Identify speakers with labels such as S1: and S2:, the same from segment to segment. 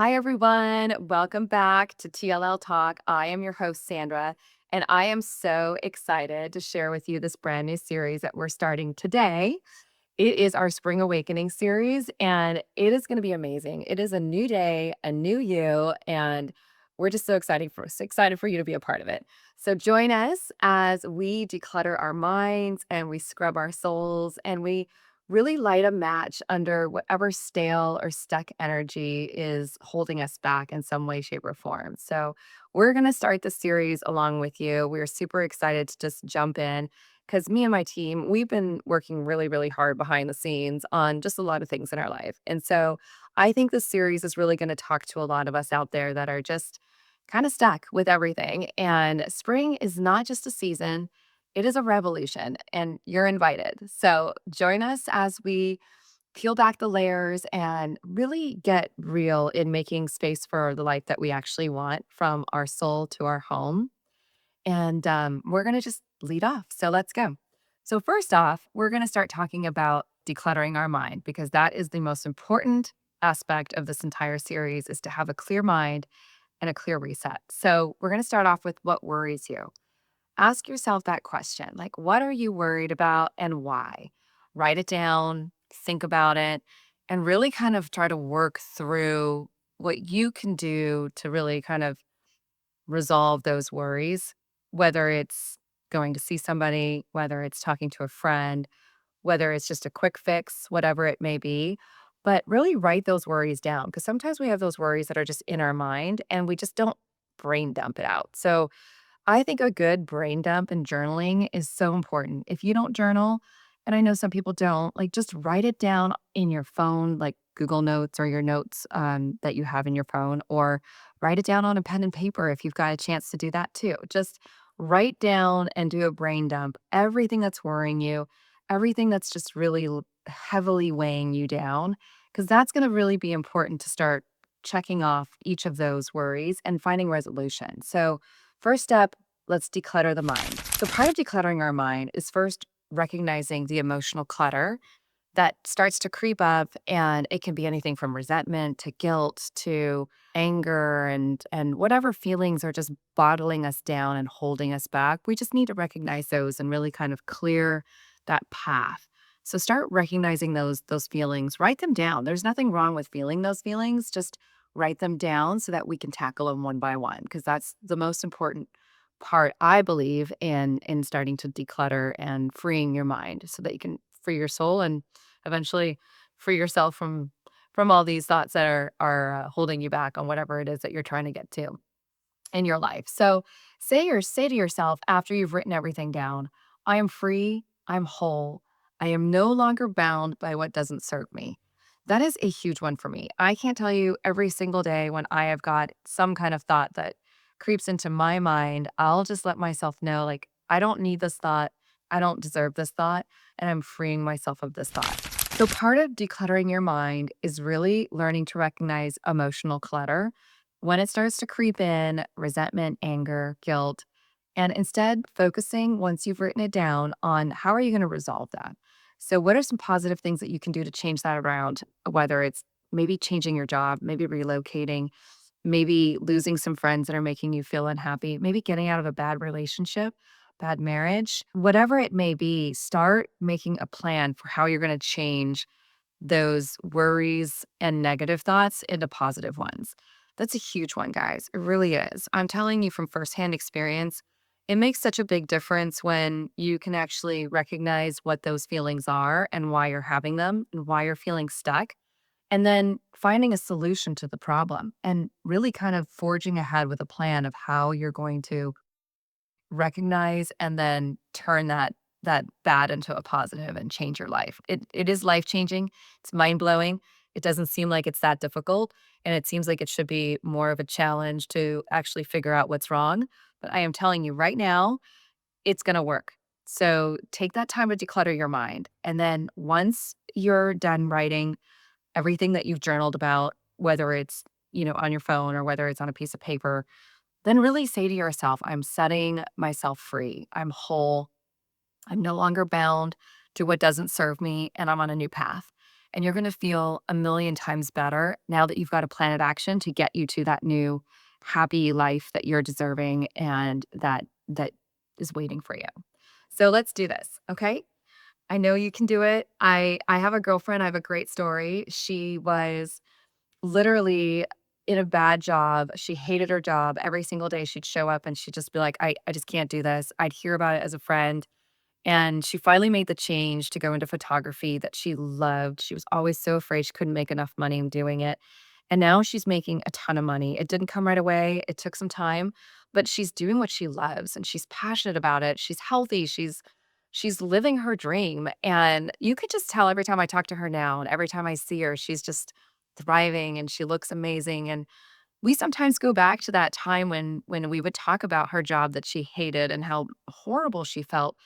S1: Hi, everyone. Welcome back to TLL Talk. I am your host, Sandra, and I am so excited to share with you this brand new series that we're starting today. It is our Spring Awakening series, and it is going to be amazing. It is a new day, a new you, and we're just so excited for you to be a part of it. So join us as we declutter our minds and we scrub our souls and we really light a match under whatever stale or stuck energy is holding us back in some way, shape, or form. So we're going to start the series along with you. We're super excited to just jump in because me and my team, we've been working really, really hard behind the scenes on just a lot of things in our life. And so I think this series is really going to talk to a lot of us out there that are just kind of stuck with everything. And spring is not just a season, it is a revolution, and you're invited. So join us as we peel back the layers and really get real in making space for the life that we actually want from our soul to our home. And we're going to just lead off. So let's go. So, first off, we're going to start talking about decluttering our mind because that is the most important aspect of this entire series is to have a clear mind and a clear reset. So, we're going to start off with what worries you. Ask yourself that question like, what are you worried about and why? Write it down, think about it, and really kind of try to work through what you can do to really kind of resolve those worries, whether it's going to see somebody, whether it's talking to a friend, whether it's just a quick fix, whatever it may be. But really write those worries down because sometimes we have those worries that are just in our mind and we just don't brain dump it out. So I think a good brain dump and journaling is so important. If you don't journal, and I know some people don't, like just write it down in your phone, like Google Notes or your notes that you have in your phone, or write it down on a pen and paper if you've got a chance to do that too. Just write down and do a brain dump everything that's worrying you, everything that's just really heavily weighing you down, because that's going to really be important to start checking off each of those worries and finding resolution. So, first step, let's declutter the mind. So, part of decluttering our mind is first recognizing the emotional clutter that starts to creep up, and it can be anything from resentment to guilt to anger and whatever feelings are just bottling us down and holding us back. We just need to recognize those and really kind of clear that path. So start recognizing those feelings, write them down. There's nothing wrong with feeling those feelings, just write them down so that we can tackle them one by one because that's the most important part I believe in starting to declutter and freeing your mind so that you can free your soul and eventually free yourself from all these thoughts that are holding you back on whatever it is that you're trying to get to in your life. So say to yourself after you've written everything down, I am free, I'm whole. I am no longer bound by what doesn't serve me. That is a huge one for me. I can't tell you every single day when I have got some kind of thought that creeps into my mind, I'll just let myself know like I don't need this thought. I don't deserve this thought, and I'm freeing myself of this thought. So part of decluttering your mind is really learning to recognize emotional clutter when it starts to creep in, resentment, anger, guilt, and instead focusing once you've written it down on how are you going to resolve that? So, what are some positive things that you can do to change that around? Whether it's maybe changing your job, maybe relocating, maybe losing some friends that are making you feel unhappy, maybe getting out of a bad relationship, bad marriage, whatever it may be, start making a plan for how you're going to change those worries and negative thoughts into positive ones. That's a huge one, guys. It really is. I'm telling you from firsthand experience, it makes such a big difference when you can actually recognize what those feelings are and why you're having them and why you're feeling stuck. And then finding a solution to the problem and really kind of forging ahead with a plan of how you're going to recognize and then turn that bad into a positive and change your life. It is life-changing. It's mind-blowing. It doesn't seem like it's that difficult, and it seems like it should be more of a challenge to actually figure out what's wrong. But I am telling you right now, it's gonna work. So take that time to declutter your mind. And then once you're done writing everything that you've journaled about, whether it's, on your phone or whether it's on a piece of paper, then really say to yourself, I'm setting myself free. I'm whole. I'm no longer bound to what doesn't serve me, and I'm on a new path. And you're going to feel a million times better now that you've got a plan of action to get you to that new happy life that you're deserving and that is waiting for you. So let's do this, okay? I know you can do it. I have a girlfriend, I have a great story. She was literally in a bad job. She hated her job. Every single day she'd show up and she'd just be like, I just can't do this. I'd hear about it as a friend. And she finally made the change to go into photography that she loved. She was always so afraid she couldn't make enough money in doing it. And now she's making a ton of money. It didn't come right away. It took some time, but she's doing what she loves and she's passionate about it. She's healthy. She's living her dream. And you could just tell every time I talk to her now and every time I see her, she's just thriving and she looks amazing. And we sometimes go back to that time when we would talk about her job that she hated and how horrible she felt.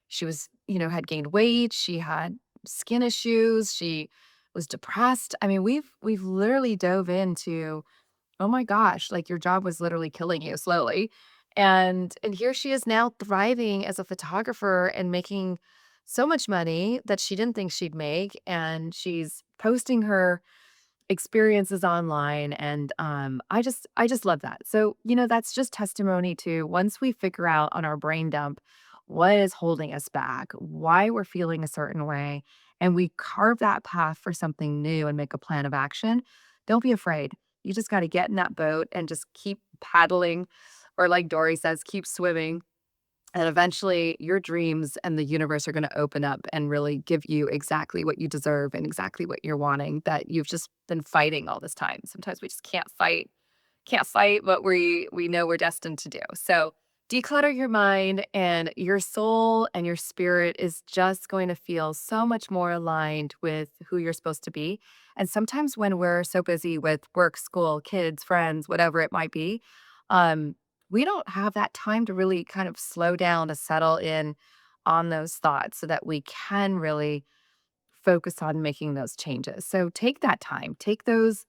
S1: She was, had gained weight, she had skin issues, she was depressed. I mean, we've literally dove into, "Oh my gosh, like, your job was literally killing you slowly." And here she is now thriving as a photographer and making so much money that she didn't think she'd make, and she's posting her experiences online, and I just love that. So, that's just testimony to once we figure out on our brain dump what is holding us back, why we're feeling a certain way, and we carve that path for something new and make a plan of action. Don't be afraid. You just got to get in that boat and just keep paddling, or like Dory says, keep swimming, and eventually, your dreams and the universe are gonna open up and really give you exactly what you deserve and exactly what you're wanting that you've just been fighting all this time. Sometimes we just can't fight what we know we're destined to do. So, declutter your mind, and your soul and your spirit is just going to feel so much more aligned with who you're supposed to be. And sometimes when we're so busy with work, school, kids, friends, whatever it might be, um, we don't have that time to really kind of slow down to settle in on those thoughts so that we can really focus on making those changes. So take that time. Take those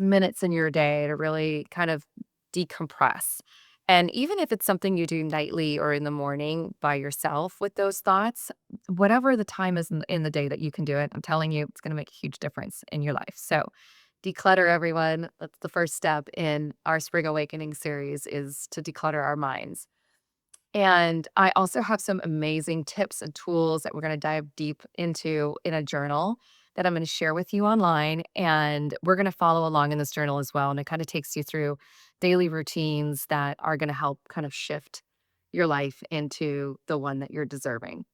S1: minutes in your day to really kind of decompress. And even if it's something you do nightly or in the morning by yourself with those thoughts, whatever the time is in the day that you can do it, I'm telling you, it's going to make a huge difference in your life. So declutter, everyone. That's the first step in our Spring Awakening series, is to declutter our minds. And I also have some amazing tips and tools that we're going to dive deep into in a journal that I'm going to share with you online. And we're going to follow along in this journal as well. And it kind of takes you through daily routines that are going to help kind of shift your life into the one that you're deserving.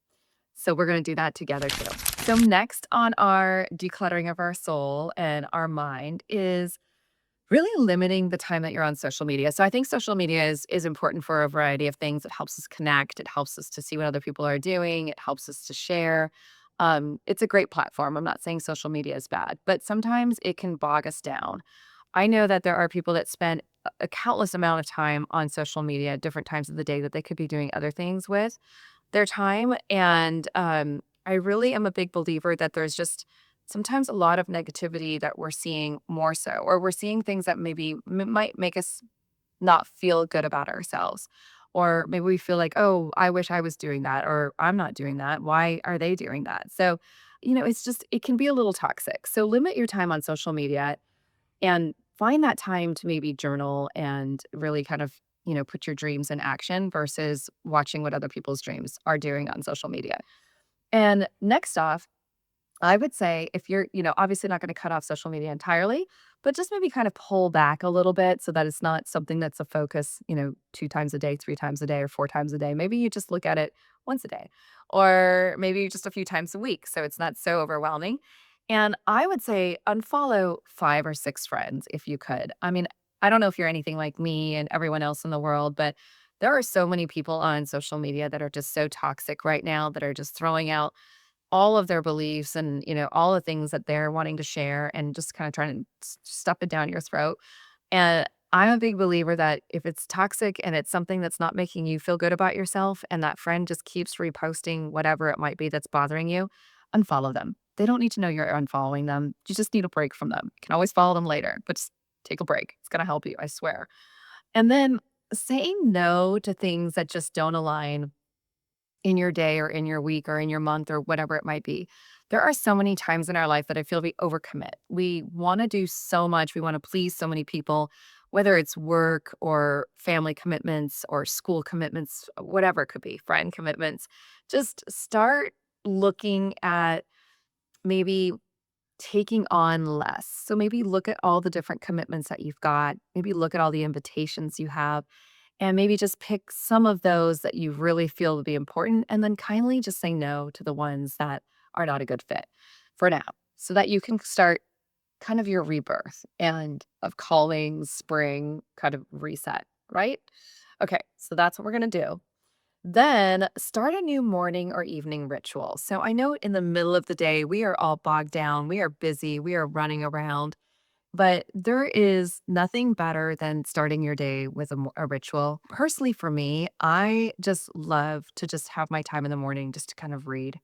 S1: So we're going to do that together too. So, next on our decluttering of our soul and our mind is really limiting the time that you're on social media. So I think social media is important for a variety of things. It helps us connect. It helps us to see what other people are doing. It helps us to share. It's a great platform. I'm not saying social media is bad, but sometimes it can bog us down. I know that there are people that spend a countless amount of time on social media at different times of the day that they could be doing other things with their time. And I really am a big believer that there's just sometimes a lot of negativity that we're seeing more so, or we're seeing things that maybe might make us not feel good about ourselves. Or maybe we feel like, oh, I wish I was doing that, or I'm not doing that. Why are they doing that? So, it's just, it can be a little toxic. So limit your time on social media and find that time to maybe journal and really kind of, put your dreams in action versus watching what other people's dreams are doing on social media. And next off, I would say if you're, obviously not going to cut off social media entirely, but just maybe kind of pull back a little bit so that it's not something that's a focus, 2 times a day, 3 times a day, or 4 times a day. Maybe you just look at it once a day, or maybe just a few times a week. So it's not so overwhelming. And I would say unfollow 5 or 6 friends if you could. I mean, I don't know if you're anything like me and everyone else in the world, but there are so many people on social media that are just so toxic right now, that are just throwing out all of their beliefs and, all the things that they're wanting to share and just kind of trying to stuff it down your throat. And I'm a big believer that if it's toxic and it's something that's not making you feel good about yourself, and that friend just keeps reposting whatever it might be that's bothering you, unfollow them. They don't need to know you're unfollowing them. You just need a break from them. You can always follow them later, but just take a break. It's going to help you, I swear. And then saying no to things that just don't align in your day or in your week or in your month or whatever it might be. There are so many times in our life that I feel we overcommit. We want to do so much. We want to please so many people, whether it's work or family commitments or school commitments, whatever it could be, friend commitments. Just start looking at maybe taking on less. So maybe look at all the different commitments that you've got. Maybe look at all the invitations you have and maybe just pick some of those that you really feel to be important and then kindly just say no to the ones that are not a good fit for now so that you can start kind of your rebirth and of calling spring kind of reset, right? Okay, so that's what we're going to do. Then start a new morning or evening ritual. So I know in the middle of the day, we are all bogged down, we are busy, we are running around, but there is nothing better than starting your day with a ritual. Personally, for me, I just love to just have my time in the morning just to kind of read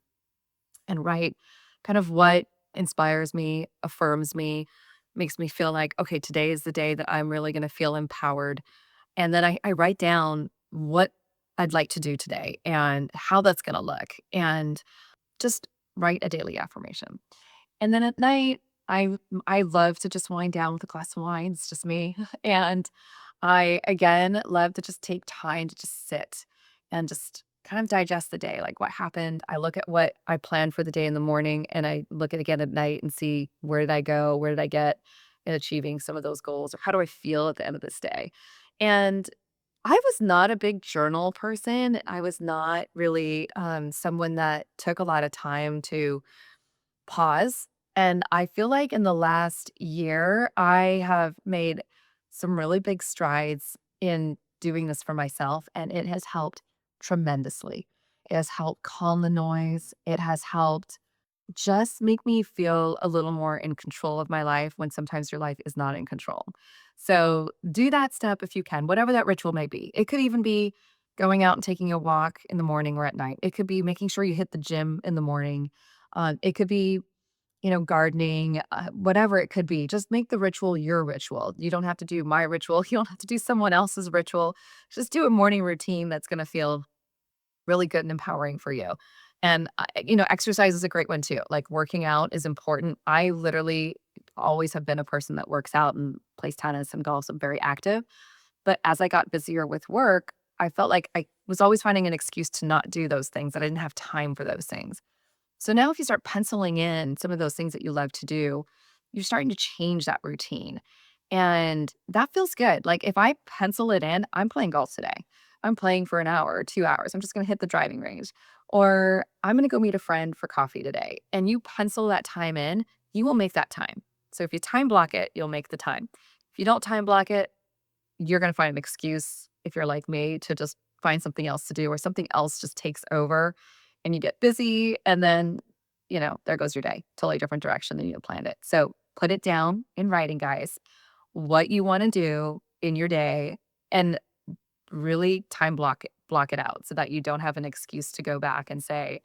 S1: and write kind of what inspires me, affirms me, makes me feel like, okay, today is the day that I'm really going to feel empowered. And then I write down what I'd like to do today and how that's going to look and just write a daily affirmation. And then at night, I love to just wind down with a glass of wine. It's just me. And I again love to just take time to just sit and just kind of digest the day, like what happened. I look at what I planned for the day in the morning and I look at it again at night and see where did I go? Where did I get in achieving some of those goals? Or how do I feel at the end of this day? And I was not a big journal person. I was not really someone that took a lot of time to pause. And I feel like in the last year, I have made some really big strides in doing this for myself, and it has helped tremendously. It has helped calm the noise. It has helped just make me feel a little more in control of my life when sometimes your life is not in control. So do that step if you can, whatever that ritual may be. It could even be going out and taking a walk in the morning or at night. It could be making sure you hit the gym in the morning. It could be gardening, whatever it could be. Just make the ritual your ritual. You don't have to do my ritual. You don't have to do someone else's ritual. Just do a morning routine that's going to feel really good and empowering for you. And, exercise is a great one too. Like working out is important. I literally always have been a person that works out and plays tennis and golf. So I'm very active. But as I got busier with work, I felt like I was always finding an excuse to not do those things, that I didn't have time for those things. So now if you start penciling in some of those things that you love to do, you're starting to change that routine. And that feels good. Like if I pencil it in, I'm playing golf today. I'm playing for an hour or 2 hours. I'm just going to hit the driving range. Or I'm going to go meet a friend for coffee today. And you pencil that time in, you will make that time. So if you time block it, you'll make the time. If you don't time block it, you're going to find an excuse, if you're like me, to just find something else to do or something else just takes over and you get busy and then, there goes your day, totally different direction than you had planned it. So put it down in writing, guys, what you want to do in your day and really time block it out so that you don't have an excuse to go back and say,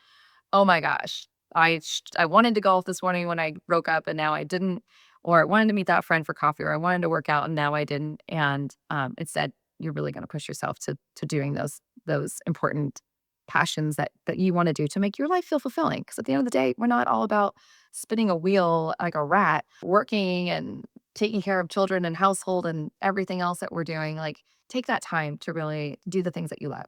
S1: "Oh my gosh, I wanted to golf this morning when I woke up and now I didn't," or "I wanted to meet that friend for coffee," or "I wanted to work out and now I didn't." And, instead, you're really gonna push yourself to doing those important passions that you wanna do to make your life feel fulfilling. Because at the end of the day, we're not all about spinning a wheel like a rat, working and taking care of children and household and everything else that we're doing. Like, take that time to really do the things that you love.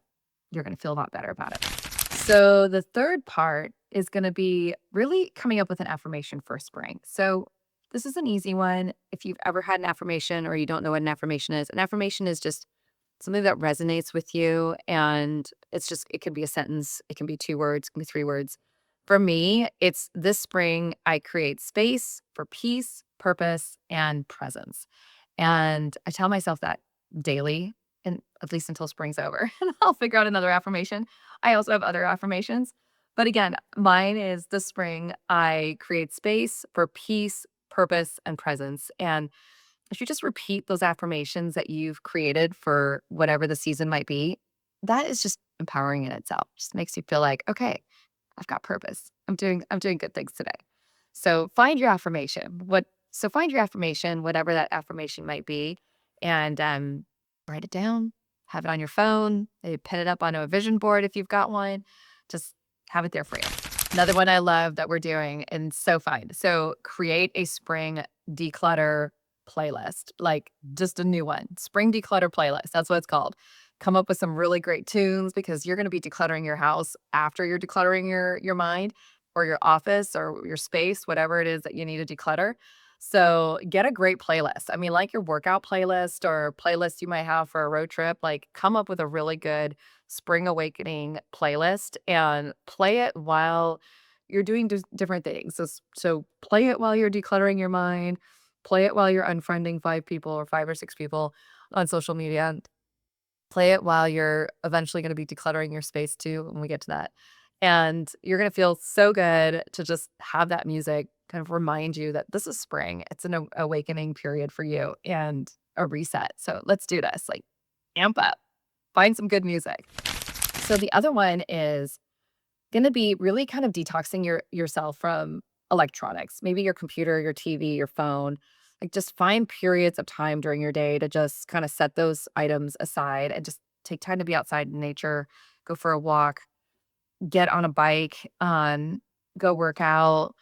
S1: You're gonna feel a lot better about it. So the third part is going to be really coming up with an affirmation for spring. So this is an easy one. If you've ever had an affirmation or you don't know what an affirmation is just something that resonates with you. And it can be a sentence, it can be 2 words, it can be 3 words. For me, it's this spring, I create space for peace, purpose, and presence. And I tell myself that daily, and at least until spring's over, and I'll figure out another affirmation. I also have other affirmations. But again, mine is the spring, I create space for peace, purpose, and presence. And if you just repeat those affirmations that you've created for whatever the season might be, that is just empowering in itself. Just makes you feel like, okay, I've got purpose. I'm doing good things today. So find your affirmation. Find your affirmation, whatever that affirmation might be, and write it down. Have it on your phone. Maybe pin it up on a vision board if you've got one. Just have it there for you. Another one I love that we're doing and so fun. So create a spring declutter playlist, like just a new one. Spring declutter playlist. That's what it's called. Come up with some really great tunes because you're going to be decluttering your house after you're decluttering your mind or your office or your space, whatever it is that you need to declutter. So get a great playlist. I mean, like your workout playlist or playlist you might have for a road trip, like come up with a really good spring awakening playlist and play it while you're doing different things. So play it while you're decluttering your mind, play it while you're unfriending 5 people or 5 or 6 people on social media. Play it while you're eventually gonna be decluttering your space too when we get to that. And you're gonna feel so good to just have that music kind of remind you that this is spring. It's an awakening period for you and a reset. So let's do this. Like, amp up. Find some good music. So the other one is gonna be really kind of detoxing yourself from electronics, maybe your computer, your TV, your phone. Like, just find periods of time during your day to just kinda set those items aside and just take time to be outside in nature, go for a walk, get on a bike, go work out,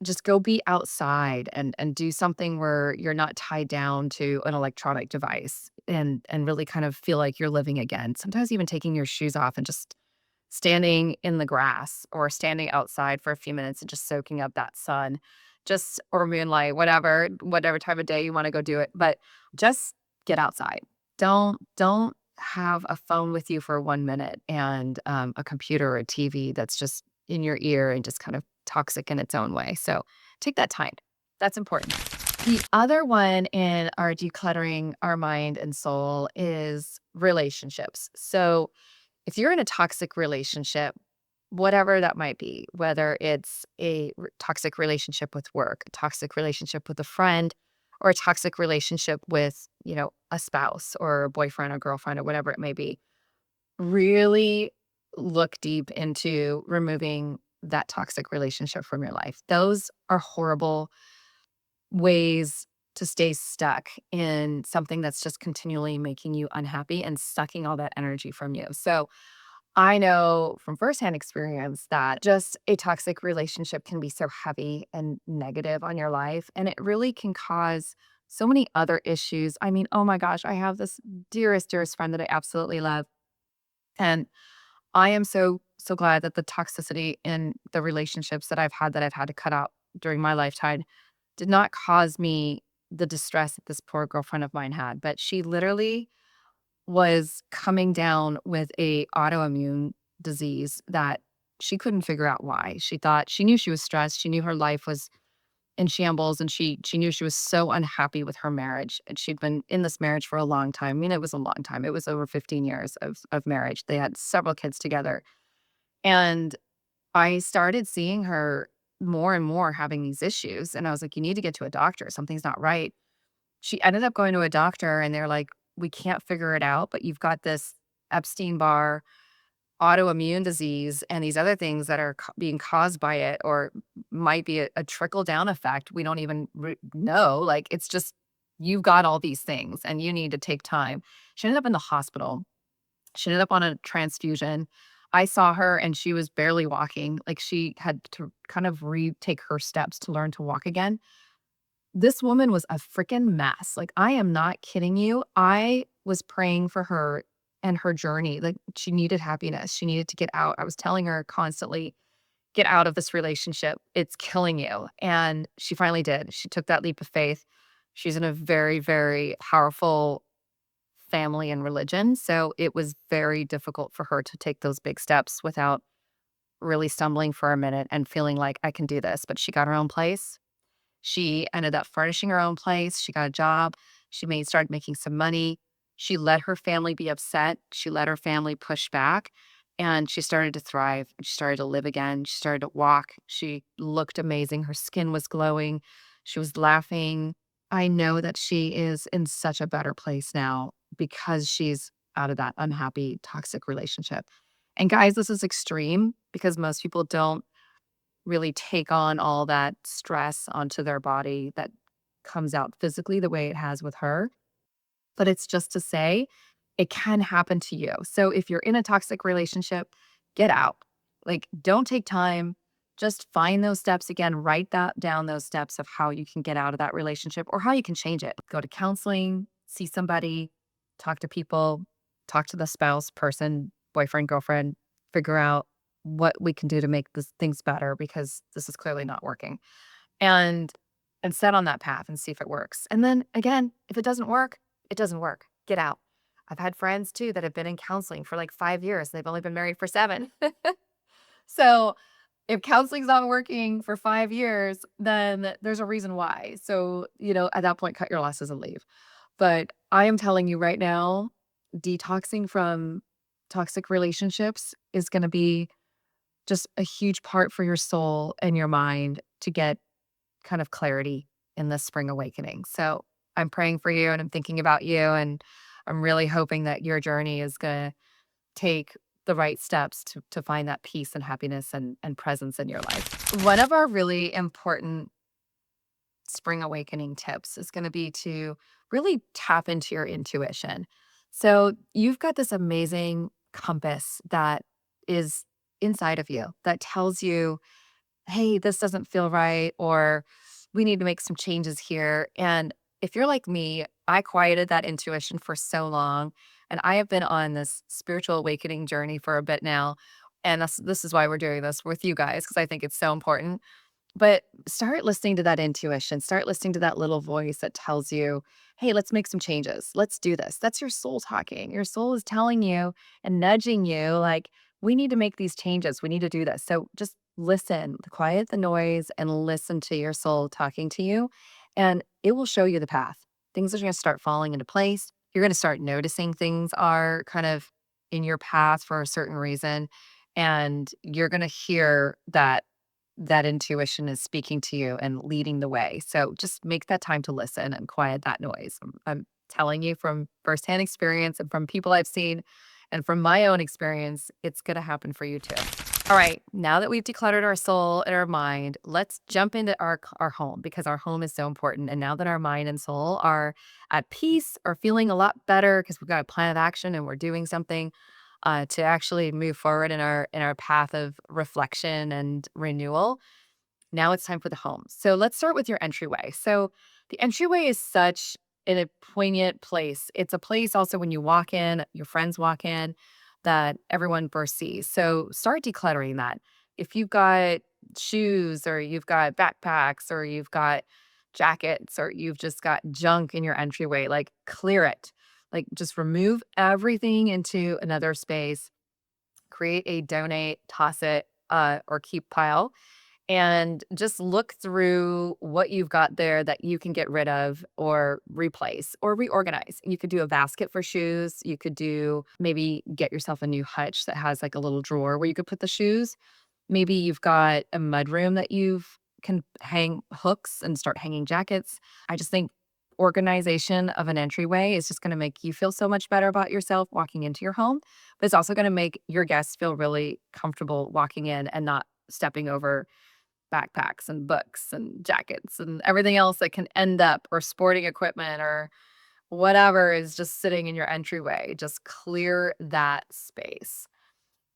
S1: just go be outside and do something where you're not tied down to an electronic device and really kind of feel like you're living again. Sometimes even taking your shoes off and just standing in the grass or standing outside for a few minutes and just soaking up that sun, just or moonlight, whatever time of day you wanna go do it, but just get outside. Don't have a phone with you for 1 minute and, a computer or a TV that's just in your ear and just kind of toxic in its own way, so take that time. That's important. The other one in our decluttering our mind and soul is relationships. So if you're in a toxic relationship, whatever that might be, whether it's a toxic relationship with work, a toxic relationship with a friend, or a toxic relationship with, a spouse or a boyfriend or girlfriend or whatever it may be, really look deep into removing that toxic relationship from your life. Those are horrible ways to stay stuck in something that's just continually making you unhappy and sucking all that energy from you. So, I know from firsthand experience that just a toxic relationship can be so heavy and negative on your life, and it really can cause so many other issues. I mean, oh my gosh, I have this dearest friend that I absolutely love. And I am so glad that the toxicity in the relationships that I've had to cut out during my lifetime did not cause me the distress that this poor girlfriend of mine had. But she literally was coming down with a autoimmune disease that she couldn't figure out why. She knew she was stressed, she knew her life was in shambles, and she knew she was so unhappy with her marriage, and she'd been in this marriage for a long time. I mean, it was a long time. It was over 15 years of marriage. They had several kids together, and I started seeing her more and more having these issues, and I was like, "You need to get to a doctor. Something's not right." She ended up going to a doctor, and they're like, "We can't figure it out, but you've got this Epstein-Barr autoimmune disease and these other things that are being caused by it or might be a trickle down effect. We don't even know. Like, it's just, you've got all these things and you need to take time." She ended up in the hospital. She ended up on a transfusion. I saw her and she was barely walking. Like, she had to kind of retake her steps to learn to walk again. This woman was a freaking mess. Like, I am not kidding you. I was praying for her and her journey. Like, she needed happiness. She needed to get out. I was telling her constantly, "Get out of this relationship. It's killing you." And she finally did. She took that leap of faith. She's in a very, very powerful family and religion. So it was very difficult for her to take those big steps without really stumbling for a minute and feeling like, "I can do this." But she got her own place. She ended up furnishing her own place. She got a job. Started making some money. She let her family be upset. She let her family push back, and she started to thrive. She started to live again. She started to walk. She looked amazing. Her skin was glowing. She was laughing. I know that she is in such a better place now because she's out of that unhappy, toxic relationship. And guys, this is extreme because most people don't really take on all that stress onto their body that comes out physically the way it has with her. But it's just to say it can happen to you. So if you're in a toxic relationship, get out. Like, don't take time. Just find those steps again, write that down, those steps of how you can get out of that relationship or how you can change it. Go to counseling, see somebody, talk to people, talk to the spouse, person, boyfriend, girlfriend, figure out what we can do to make this things better because this is clearly not working. And set on that path and see if it works. And then again, if it doesn't work, it doesn't work. Get out. I've had friends too that have been in counseling for like 5 years. They've only been married for 7. So if counseling's not working for 5 years, then there's a reason why. So, at that point, cut your losses and leave. But I am telling you right now, detoxing from toxic relationships is going to be just a huge part for your soul and your mind to get kind of clarity in this spring awakening. So I'm praying for you and I'm thinking about you. And I'm really hoping that your journey is going to take the right steps to find that peace and happiness and presence in your life. One of our really important spring awakening tips is going to be to really tap into your intuition. So you've got this amazing compass that is inside of you that tells you, hey, this doesn't feel right, or we need to make some changes here. And if you're like me, I quieted that intuition for so long. And I have been on this spiritual awakening journey for a bit now. And this is why we're doing this with you guys, because I think it's so important. But start listening to that intuition. Start listening to that little voice that tells you, hey, let's make some changes. Let's do this. That's your soul talking. Your soul is telling you and nudging you, like, we need to make these changes. We need to do this. So just listen, quiet the noise, and listen to your soul talking to you. And it will show you the path. Things are going to start falling into place. You're going to start noticing things are kind of in your path for a certain reason. And you're going to hear that intuition is speaking to you and leading the way. So just make that time to listen and quiet that noise. I'm telling you from firsthand experience and from people I've seen and from my own experience, it's going to happen for you too. All right, now that we've decluttered our soul and our mind, let's jump into our home because our home is so important. And now that our mind and soul are at peace or feeling a lot better because we've got a plan of action and we're doing something, to actually move forward in our path of reflection and renewal. Now it's time for the home. So let's start with your entryway. So the entryway is such a poignant place. It's a place also when you walk in, your friends walk in, that everyone first sees. So start decluttering that. If you've got shoes or you've got backpacks or you've got jackets or you've just got junk in your entryway, like clear it. Like just remove everything into another space, create a donate, toss it, or keep pile and just look through what you've got there that you can get rid of or replace or reorganize. You could do a basket for shoes. You could do maybe get yourself a new hutch that has like a little drawer where you could put the shoes. Maybe you've got a mudroom that you've can hang hooks and start hanging jackets. I just think organization of an entryway is just going to make you feel so much better about yourself walking into your home, but it's also going to make your guests feel really comfortable walking in and not stepping over backpacks and books and jackets and everything else that can end up or sporting equipment or whatever is just sitting in your entryway. Just clear that space.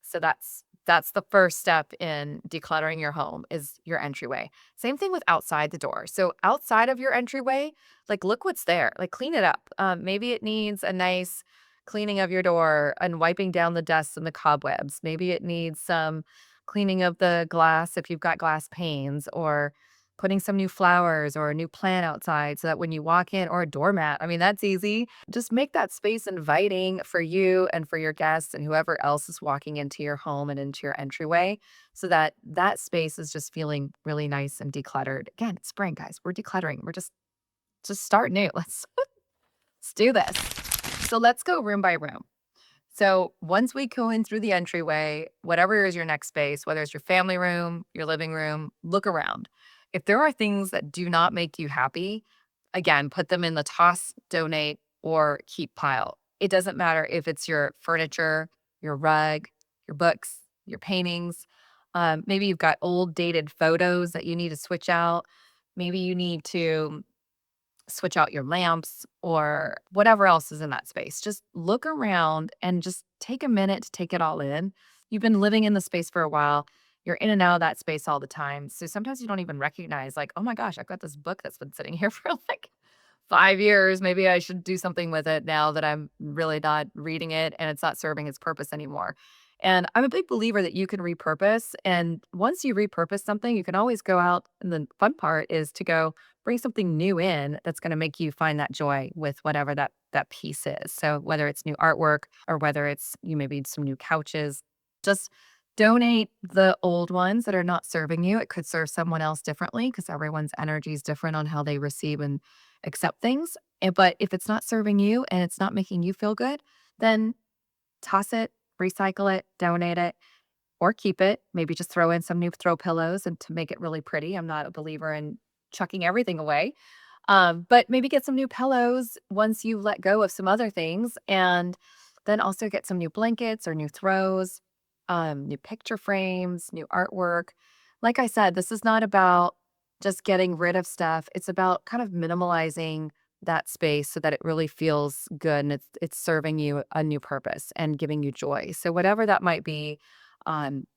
S1: So that's the first step in decluttering your home is your entryway. Same thing with outside the door. So outside of your entryway, like look what's there. Like clean it up. Maybe it needs a nice cleaning of your door and wiping down the dust and the cobwebs. Maybe it needs some cleaning of the glass if you've got glass panes or putting some new flowers or a new plant outside so that when you walk in or a doormat, I mean, that's easy. Just make that space inviting for you and for your guests and whoever else is walking into your home and into your entryway so that that space is just feeling really nice and decluttered. Again, it's spring, guys. We're decluttering. We're just start new. Let's do this. So let's go room by room. So once we go in through the entryway, whatever is your next space, whether it's your family room, your living room, look around. If there are things that do not make you happy, again, put them in the toss, donate, or keep pile. It doesn't matter if it's your furniture, your rug, your books, your paintings. Maybe you've got old dated photos that you need to switch out. Maybe you need to switch out your lamps or whatever else is in that space. Just look around and just take a minute to take it all in. you've been living in the space for a while. You're in and out of that space all the time. So sometimes you don't even recognize, like, oh my gosh, I've got this book that's been sitting here for like 5 years. Maybe I should do something with it now that I'm really not reading it and it's not serving its purpose anymore. And I'm a big believer that you can repurpose. And once you repurpose something, you can always go out. And the fun part is to go bring something new in that's going to make you find that joy with whatever that piece is. So whether it's new artwork or whether it's you maybe some new couches, just donate the old ones that are not serving you. It could serve someone else differently because everyone's energy is different on how they receive and accept things. But if it's not serving you and it's not making you feel good, then toss it, recycle it, donate it, or keep it. Maybe just throw in some new throw pillows and to make it really pretty. I'm not a believer in chucking everything away. But maybe get some new pillows once you let go of some other things, and then also get some new blankets or new throws, new picture frames, new artwork. Like I said, this is not about just getting rid of stuff. It's about kind of minimalizing that space so that it really feels good and it's serving you a new purpose and giving you joy. So whatever that might be,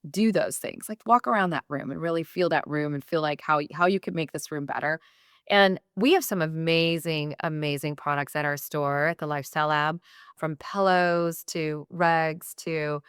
S1: do those things. Like walk around that room and really feel that room and feel like how you can make this room better. And we have some amazing, amazing products at our store at the Lifestyle Lab, from pillows to rugs to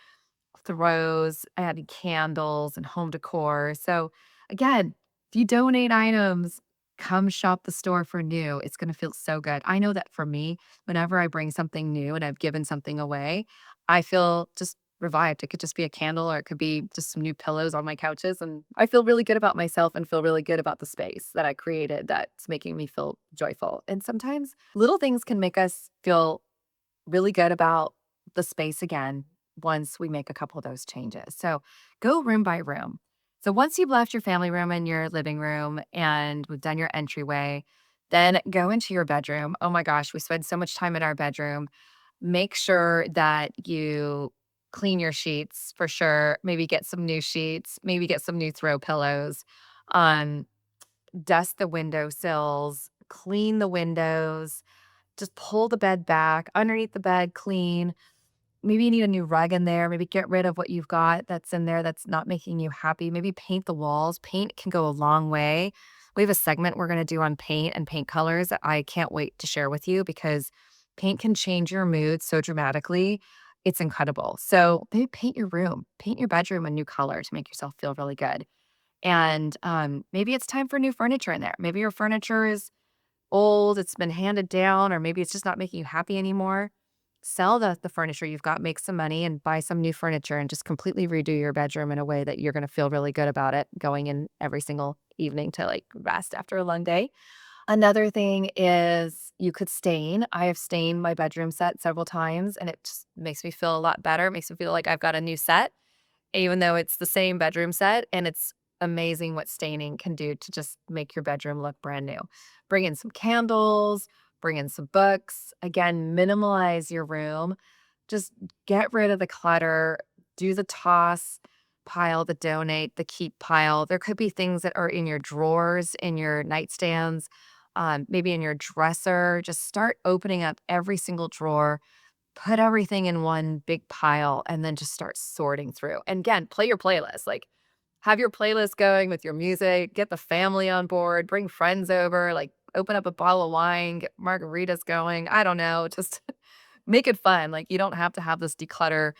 S1: throws, adding candles and home decor. So again, if you donate items, come shop the store for new. It's going to feel so good. I know that for me, whenever I bring something new and I've given something away, I feel just revived. It could just be a candle or it could be just some new pillows on my couches. And I feel really good about myself and feel really good about the space that I created that's making me feel joyful. And sometimes little things can make us feel really good about the space again once we make a couple of those changes. So go room by room. So once you've left your family room and your living room and we've done your entryway, then go into your bedroom. Oh my gosh, we spend so much time in our bedroom. Make sure that you clean your sheets for sure. Maybe get some new sheets, maybe get some new throw pillows. Um, dust the window sills, clean the windows, just pull the bed back, underneath the bed, clean. Maybe you need a new rug in there. Maybe get rid of what you've got that's in there that's not making you happy. Maybe paint the walls. Paint can go a long way. We have a segment we're going to do on paint and paint colors that I can't wait to share with you because paint can change your mood so dramatically. It's incredible. So maybe paint your room, paint your bedroom a new color to make yourself feel really good. And maybe it's time for new furniture in there. Maybe your furniture is old, it's been handed down, or maybe it's just not making you happy anymore. Sell the furniture you've got, make some money, and buy some new furniture and just completely redo your bedroom in a way that you're gonna feel really good about it going in every single evening to, like, rest after a long day. Another thing is you could stain. I have stained my bedroom set several times, and it just makes me feel a lot better, makes me feel like I've got a new set even though it's the same bedroom set, and it's amazing what staining can do to just make your bedroom look brand new. Bring in some candles, bring in some books. Again, minimalize your room. Just get rid of the clutter, do the toss pile, the donate, the keep pile. There could be things that are in your drawers, in your nightstands, maybe in your dresser. Just start opening up every single drawer, put everything in one big pile, and then just start sorting through. And again, play your playlist. Like, have your playlist going with your music, get the family on board, bring friends over, like, open up a bottle of wine, get margaritas going. I don't know, just make it fun. Like, you don't have to have this declutter,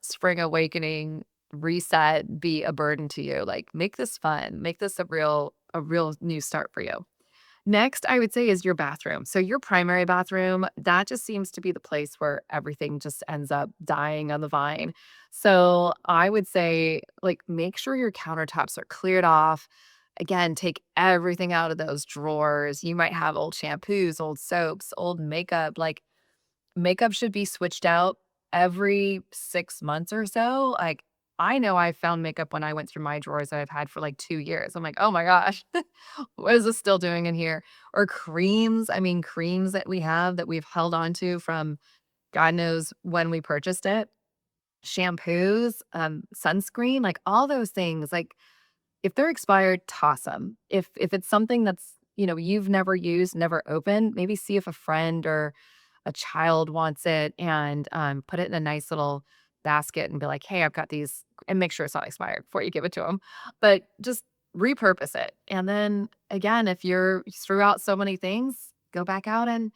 S1: spring awakening, reset be a burden to you. Like, make this fun. Make this a real new start for you. Next, I would say is your bathroom. So your primary bathroom, that just seems to be the place where everything just ends up dying on the vine. So I would say, like, make sure your countertops are cleared off. Again, take everything out of those drawers. You might have old shampoos, old soaps, old makeup. Like, makeup should be switched out every 6 months or so. Like, I know I found makeup when I went through my drawers that I've had for, like, 2 years. I'm like, "Oh my gosh, what is this still doing in here?" Or creams, I mean, creams that we have that we've held on to from God knows when we purchased it. Shampoos, sunscreen, like, all those things, like, if they're expired, toss them. If it's something that's, you've never used, never opened, maybe see if a friend or a child wants it and, put it in a nice little basket and be like, "Hey, I've got these and make sure it's not expired before you give it to them. But just repurpose it. And then again, if you threw out so many things, go back out and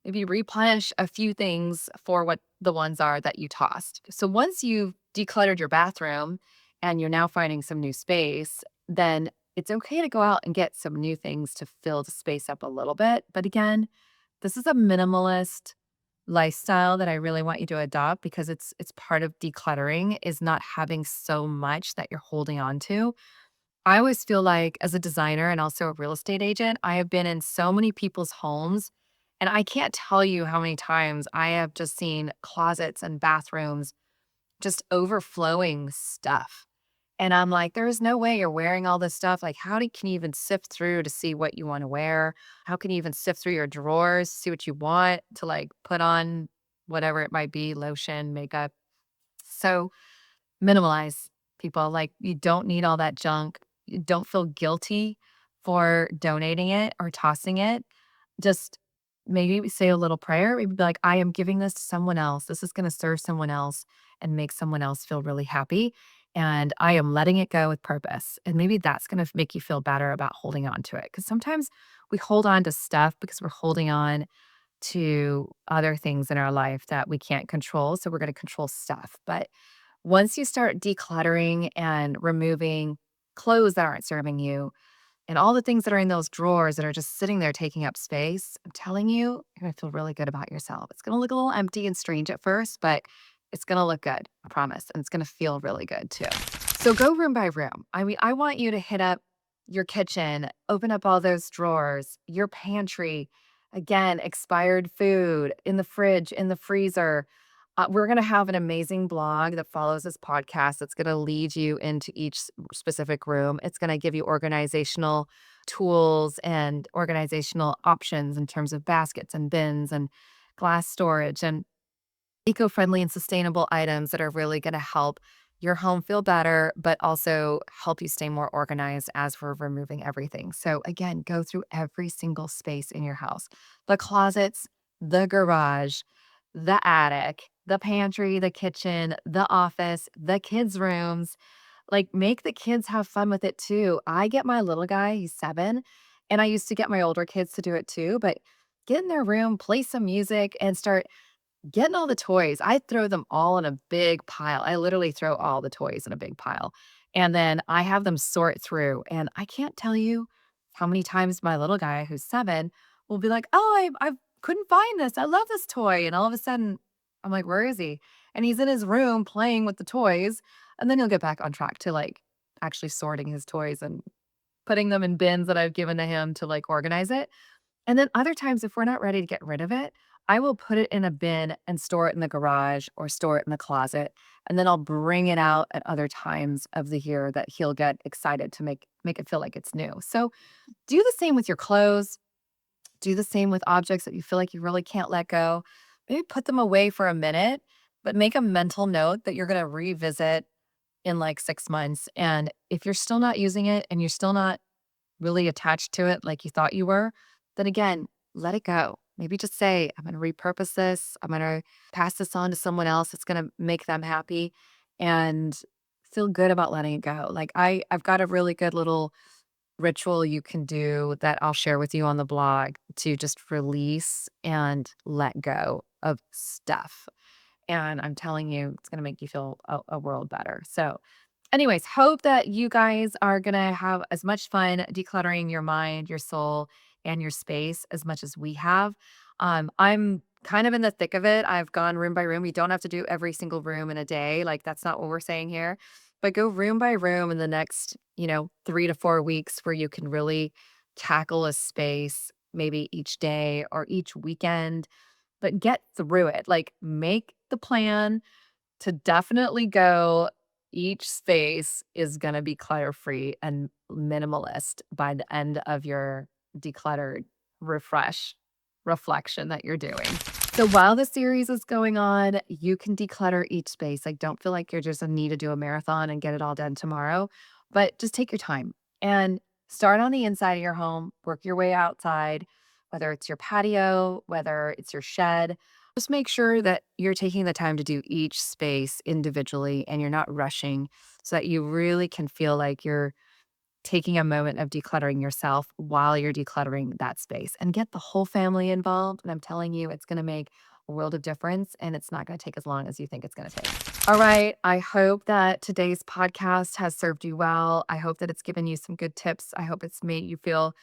S1: maybe replenish a few things for what the ones are that you tossed. So once you've decluttered your bathroom and you're now finding some new space, then it's okay to go out and get some new things to fill the space up a little bit. But again, this is a minimalist lifestyle that I really want you to adopt because it's part of decluttering is not having so much that you're holding on to. I always feel like as a designer and also a real estate agent, I have been in so many people's homes and I can't tell you how many times I have just seen closets and bathrooms just overflowing stuff. And I'm like, there's no way you're wearing all this stuff. Like, can you even sift through to see what you want to wear? How can you even sift through your drawers, see what you want to like put on, whatever it might be, lotion, makeup? So minimalize, people. Like, you don't need all that junk. You don't feel guilty for donating it or tossing it. Just maybe say a little prayer. Maybe be like, I am giving this to someone else. This is going to serve someone else and make someone else feel really happy. And I am letting it go with purpose. And maybe that's going to make you feel better about holding on to it. Because sometimes we hold on to stuff because we're holding on to other things in our life that we can't control. So we're going to control stuff. But once you start decluttering and removing clothes that aren't serving you and all the things that are in those drawers that are just sitting there taking up space, I'm telling you, you're gonna feel really good about yourself. It's gonna look a little empty and strange at first, but it's gonna look good, I promise. And it's gonna feel really good too. So go room by room. I mean, I want you to hit up your kitchen, open up all those drawers, your pantry, again, expired food in the fridge, in the freezer. We're going to have an amazing blog that follows this podcast that's going to lead you into each specific room. It's going to give you organizational tools and organizational options in terms of baskets and bins and glass storage and eco-friendly and sustainable items that are really going to help your home feel better, but also help you stay more organized as we're removing everything. So again, go through every single space in your house, the closets, the garage, the attic, the pantry, the kitchen, the office, the kids' rooms. Like, make the kids have fun with it too. I get my little guy, he's 7, and I used to get my older kids to do it too, but get in their room, play some music, and start getting all the toys. I throw them all in a big pile. I literally throw all the toys in a big pile, and then I have them sort through, and I can't tell you how many times my little guy, who's 7, will be like, "Oh, I couldn't find this. I love this toy," and all of a sudden, I'm like, "Where is he?" And he's in his room playing with the toys, and then he'll get back on track to, like, actually sorting his toys and putting them in bins that I've given to him to, like, organize it. And then other times, if we're not ready to get rid of it, I will put it in a bin and store it in the garage or store it in the closet. And then I'll bring it out at other times of the year that he'll get excited to make it feel like it's new. So do the same with your clothes. Do the same with objects that you feel like you really can't let go. Maybe put them away for a minute, but make a mental note that you're going to revisit in like 6 months. And if you're still not using it and you're still not really attached to it like you thought you were, then again, let it go. Maybe just say, I'm going to repurpose this. I'm going to pass this on to someone else. It's going to make them happy and feel good about letting it go. Like I've got a really good little ritual you can do that I'll share with you on the blog to just release and let go of stuff. And I'm telling you, it's going to make you feel a world better. So anyways, hope that you guys are gonna have as much fun decluttering your mind, your soul, and your space as much as we have. I'm kind of in the thick of it. I've gone room by room. You don't have to do every single room in a day. Like, that's not what we're saying here. But go room by room in the next, 3 to 4 weeks where you can really tackle a space, maybe each day or each weekend, but get through it. Like, make the plan to definitely go, each space is gonna be clutter-free and minimalist by the end of your decluttered reflection that you're doing. So while the series is going on, you can declutter each space. Like, don't feel like you're just a need to do a marathon and get it all done tomorrow, but just take your time and start on the inside of your home, work your way outside, whether it's your patio, whether it's your shed. Just make sure that you're taking the time to do each space individually and you're not rushing so that you really can feel like you're taking a moment of decluttering yourself while you're decluttering that space and get the whole family involved. And I'm telling you, it's going to make a world of difference and it's not going to take as long as you think it's going to take. All right. I hope that today's podcast has served you well. I hope that it's given you some good tips. I hope it's made you feel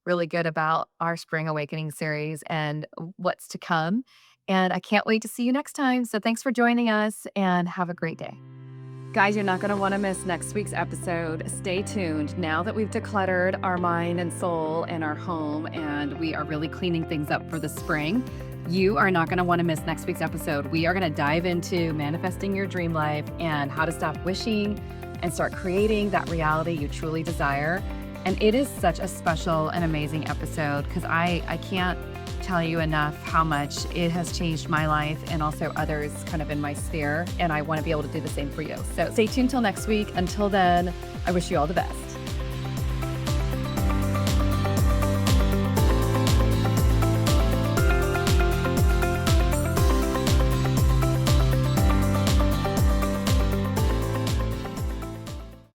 S1: really good about our Spring Awakening series and what's to come. And I can't wait to see you next time. So thanks for joining us and have a great day. Guys, you're not going to want to miss next week's episode. Stay tuned. Now that we've decluttered our mind and soul and our home, and we are really cleaning things up for the spring, you are not going to want to miss next week's episode. We are going to dive into manifesting your dream life and how to stop wishing and start creating that reality you truly desire. And it is such a special and amazing episode because I can't tell you enough how much it has changed my life and also others kind of in my sphere. And I want to be able to do the same for you. So stay tuned till next week. Until then, I wish you all the best.